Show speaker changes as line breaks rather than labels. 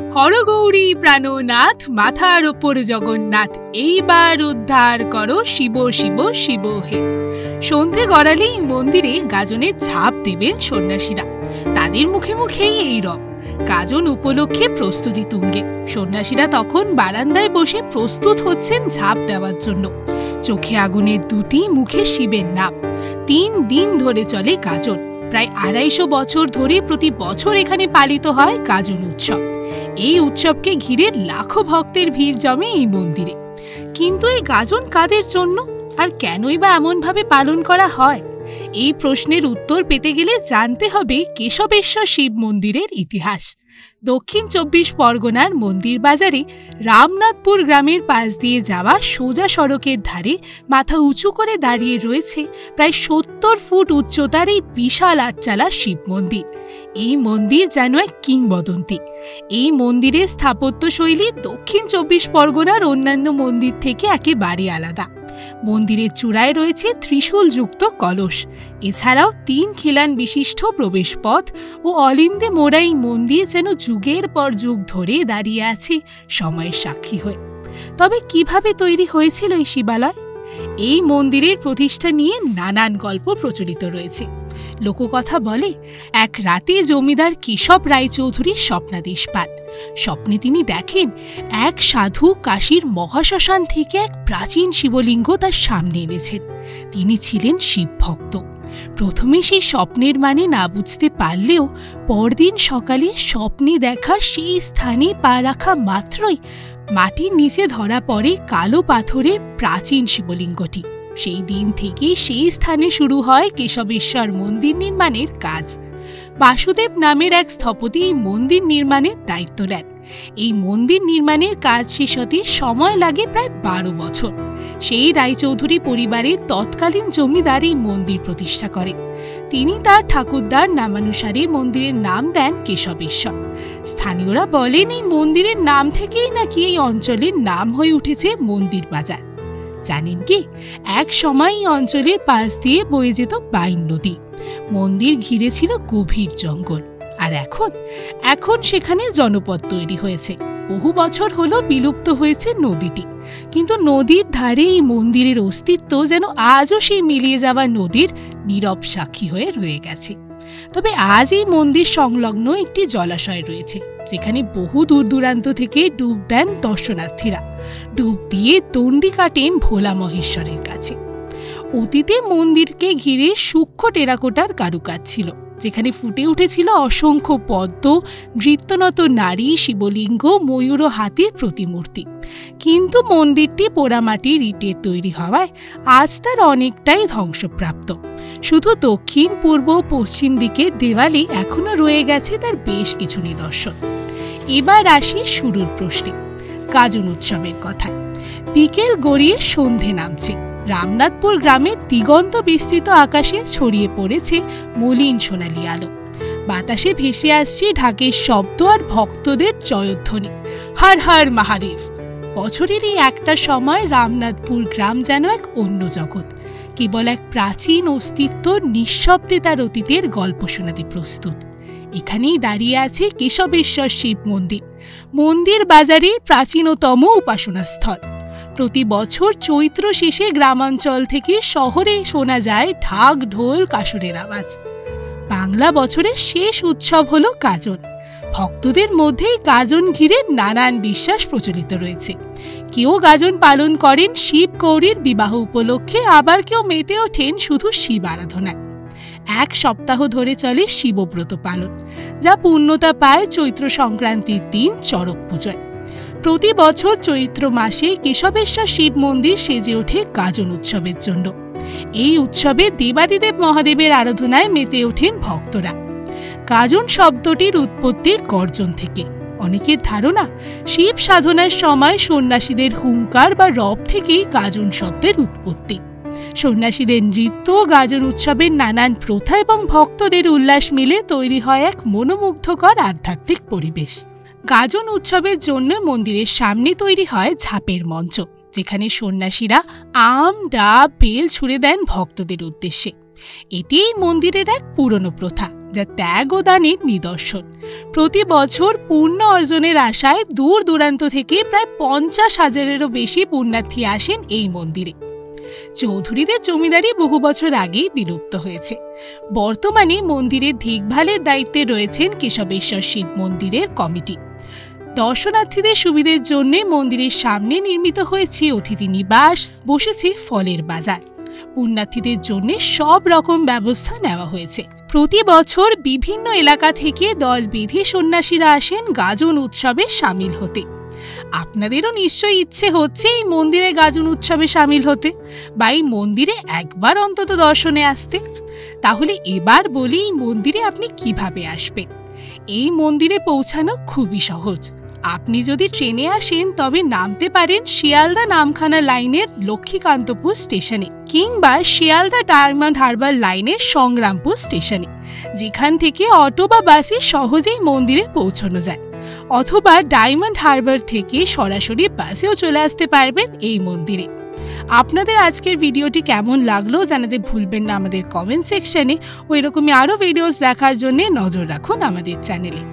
হরগৌরী প্রাণনাথ, মাথার ওপর জগন্নাথ, এইবার উদ্ধার করো শিব শিব শিব হে। সন্ধে গড়ালেই মন্দিরে গাজনের ঝাঁপ দেবেন সন্ন্যাসীরা। তাদের মুখে মুখেই এই রব। গাজন উপলক্ষে প্রস্তুতি তুঙ্গে। সন্ন্যাসীরা তখন বারান্দায় বসে প্রস্তুত হচ্ছেন ঝাঁপ দেওয়ার জন্য। চোখে আগুনের দুটি, মুখে শিবের নাম। 3 দিন ধরে চলে গাজন। প্রায় 250 বছর ধরে প্রতি বছর এখানে পালিত হয় গাজন উৎসব। এই উৎসবকে ঘিরে লাখো ভক্তের ভিড় জমে এই মন্দিরে। কিন্তু এই গাজন কাদের জন্য, আর কেনই বা এমনভাবে পালন করা হয়? এই প্রশ্নের উত্তর পেতে গেলে জানতে হবে কেশবেশ্বর শিব মন্দিরের ইতিহাস। দক্ষিণ 24 পরগনার মন্দির বাজারে রামনাথপুর গ্রামের পাশ দিয়ে যাওয়া সোজা সড়কের ধারে মাথা উঁচু করে দাঁড়িয়ে রয়েছে প্রায় 70 ফুট উচ্চতার এই বিশাল আটচালা শিব মন্দির। এই মন্দির যেন এক কিংবদন্তি। এই মন্দিরের স্থাপত্যশৈলী দক্ষিণ 24 পরগনার অন্যান্য মন্দির থেকে একেবারে আলাদা। মন্দিরের চূড়ায় রয়েছে ত্রিশূলযুক্ত কলস। এছাড়াও 3 খিলান বিশিষ্ট প্রবেশপথ ও অলিন্দে মোড়া এই মন্দির যেন যুগের পর যুগ ধরে দাঁড়িয়ে আছে সময়ের সাক্ষী হয়ে। তবে কিভাবে তৈরি হয়েছিল এই শিবালয়? এই মন্দিরের প্রতিষ্ঠা নিয়ে নানান গল্প প্রচলিত রয়েছে। লোককথা বলে, এক রাতে জমিদার কেশব রায়চৌধুরী স্বপ্নাদেশ পান। স্বপ্নে তিনি দেখেন এক সাধু কাশীর মহাশ্মশান থেকে এক প্রাচীন শিবলিঙ্গ তার সামনে এনেছেন। তিনি ছিলেন শিব ভক্ত। প্রথমে সেই স্বপ্নের মানে না বুঝতে পারলেও পরদিন সকালে স্বপ্নে দেখা সেই স্থানে পা রাখা মাত্রই মাটির নিচে ধরা পড়ে কালো পাথরের প্রাচীন শিবলিঙ্গটি। সেই দিন থেকে সেই স্থানে শুরু হয় কেশবেশ্বর মন্দির নির্মাণের কাজ। বাসুদেব নামের এক স্থপতি এই মন্দির নির্মাণের দায়িত্ব নেন। এই মন্দির নির্মাণের কাজ শেষ হতে সময় লাগে প্রায় 12 বছর। সেই রায়চৌধুরী পরিবারের তৎকালীন জমিদার এই মন্দির প্রতিষ্ঠা করেন। তিনি তার ঠাকুরদার নামানুসারে মন্দিরের নাম দেন কেশবেশ্বর। স্থানীয়রা বলেন এই মন্দিরের নাম থেকেই নাকি এই অঞ্চলের নাম হয়ে উঠেছে মন্দির বাজার। জানেন কি, এক সময় এই অঞ্চলের পাশ দিয়ে বয়ে যেত বাইন নদী। মন্দির ঘিরে ছিল গভীর জঙ্গল। আর এখন সেখানে জনপদ তৈরি হয়েছে। বহু বছর হলো বিলুপ্ত হয়েছে নদীটি। কিন্তু নদীর ধারে এই মন্দিরের অস্তিত্ব যেন আজও সেই মিলিয়ে যাওয়া নদীর নীরব সাক্ষী হয়ে রয়ে গেছে। তবে আজ এই মন্দির সংলগ্ন একটি জলাশয় রয়েছে, যেখানে বহু দূর দূরান্ত থেকে ডুব দেন দর্শনার্থীরা। ডুব দিয়ে দণ্ডি কাটেন ভোলা মহেশ্বরের কাছে। অতীতে মন্দিরকে ঘিরে সূক্ষ্ম টেরাকোটার কারুকাজ ছিল, যেখানে ফুটে উঠেছিল অসংখ্য পদ্ম, নৃত্যনত নারী, শিবলিঙ্গ, ময়ূর ও হাতির প্রতিমূর্তি। কিন্তু মন্দিরটি পোড়ামাটির ইটের তৈরি হওয়ায় আজ তার অনেকটাই ধ্বংসপ্রাপ্ত। শুধু দক্ষিণ, পূর্ব ও পশ্চিম দিকের দেওয়ালে এখনো রয়ে গেছে তার বেশ কিছু নিদর্শন। এবার আসি শুরুর প্রশ্নে, গাজন উৎসবের কথায়। বিকেল গড়িয়ে সন্ধে নামছে। রামনাথপুর গ্রামের দিগন্ত বিস্তৃত আকাশে ছড়িয়ে পড়েছে মলিন সোনালি আলো। বাতাসে ভেসে আসছে ঢাকের শব্দ আর ভক্তদের জয়ধ্বনি, হর হর মহাদেব। বছরের এই একটা সময় রামনাথপুর গ্রাম যেন এক অন্য জগৎ। কেবল এক প্রাচীন অস্তিত্ব নিঃশব্দে তার অতীতের গল্প শোনাতে প্রস্তুত। এখানেই দাঁড়িয়ে আছে কেশবেশ্বর শিব মন্দির, মন্দির বাজারের প্রাচীনতম উপাসনাস্থল। প্রতি বছর চৈত্র শেষে গ্রামাঞ্চল থেকে শহরে শোনা যায় ঢাক, ঢোল, কাসরের আওয়াজ। বাংলা বছরের শেষ উৎসব হলো গাজন। ভক্তদের মধ্যেই গাজন ঘিরে নানান বিশ্বাস প্রচলিত রয়েছে। কেউ গাজন পালন করেন শিব গৌরীর বিবাহ উপলক্ষে, আবার কেউ মেতে ওঠেন শুধু শিব আরাধনায়। 1 সপ্তাহ ধরে চলে শিবব্রত পালন, যা পূর্ণতা পায় চৈত্র সংক্রান্তির দিন চড়ক পুজোয়। প্রতি বছর চৈত্র মাসে কেশবেশ্বর শিব মন্দির সেজে ওঠে গাজন উৎসবের জন্য। এই উৎসবে দেবাদিদেব মহাদেবের আরাধনায় মেতে ওঠেন ভক্তরা। গাজন শব্দটির উৎপত্তি গর্জন থেকে। অনেকের ধারণা শিব সাধনার সময় সন্ন্যাসীদের হুঙ্কার বা রব থেকেই গাজন শব্দের উৎপত্তি। সন্ন্যাসীদের নৃত্য, গাজন উৎসবের নানান প্রথা এবং ভক্তদের উল্লাস মিলে তৈরি হয় এক মনোমুগ্ধকর আধ্যাত্মিক পরিবেশ। গাজন উৎসবের জন্য মন্দিরের সামনে তৈরি হয় ঝাঁপের মঞ্চ, যেখানে সন্ন্যাসীরা আম, ডাব, বেল ছুঁড়ে দেন ভক্তদের উদ্দেশ্যে। এটি এই মন্দিরের এক পুরনো প্রথা, যা ত্যাগ ও দানের নিদর্শন। প্রতি বছর পুণ্য অর্জনের আশায় দূর দূরান্ত থেকে প্রায় 50,000-এরও বেশি পুণ্যার্থী আসেন এই মন্দিরে। চৌধুরীদের জমিদারি বহু বছর আগেই বিলুপ্ত হয়েছে। বর্তমানে মন্দিরের দেখভালের দায়িত্বে রয়েছেন কেশবেশ্বর শিব মন্দিরের কমিটি। দর্শনার্থীদের সুবিধের জন্য মন্দিরের সামনে নির্মিত হয়েছে অতিথি নিবাস, বসেছে ফলের বাজার। পুণ্যার্থীদের জন্য সব রকম ব্যবস্থা নেওয়া হয়েছে। প্রতি বছর বিভিন্ন এলাকা থেকে দল বেঁধে সন্ন্যাসীরা আসেন গাজন উৎসবে সামিল হতে। আপনাদেরও নিশ্চয়ই ইচ্ছে হচ্ছে এই মন্দিরে গাজন উৎসবে সামিল হতে বা এই মন্দিরে একবার অন্তত দর্শনে আসতে। তাহলে এবার বলি এই মন্দিরে আপনি কিভাবে আসবেন। এই মন্দিরে পৌঁছানো খুবই সহজ। আপনি যদি ট্রেনে আসেন তবে নামতে পারেন শিয়ালদা নামখানা লাইনের লক্ষ্মীকান্তপুর স্টেশনে কিংবা শিয়ালদা ডায়মন্ড হারবার লাইনের সংগ্রামপুর স্টেশনে, যেখান থেকে অটো বা বাসে সহজেই মন্দিরে পৌঁছানো যায়। অথবা ডায়মন্ড হারবার থেকে সরাসরি বাসেও চলে আসতে পারবেন এই মন্দিরে। আপনাদের আজকের ভিডিওটি কেমন লাগলো জানাতে ভুলবেন না আমাদের কমেন্ট সেকশনে। ওই রকমই আরও ভিডিওস দেখার জন্য নজর রাখুন আমাদের চ্যানেলে।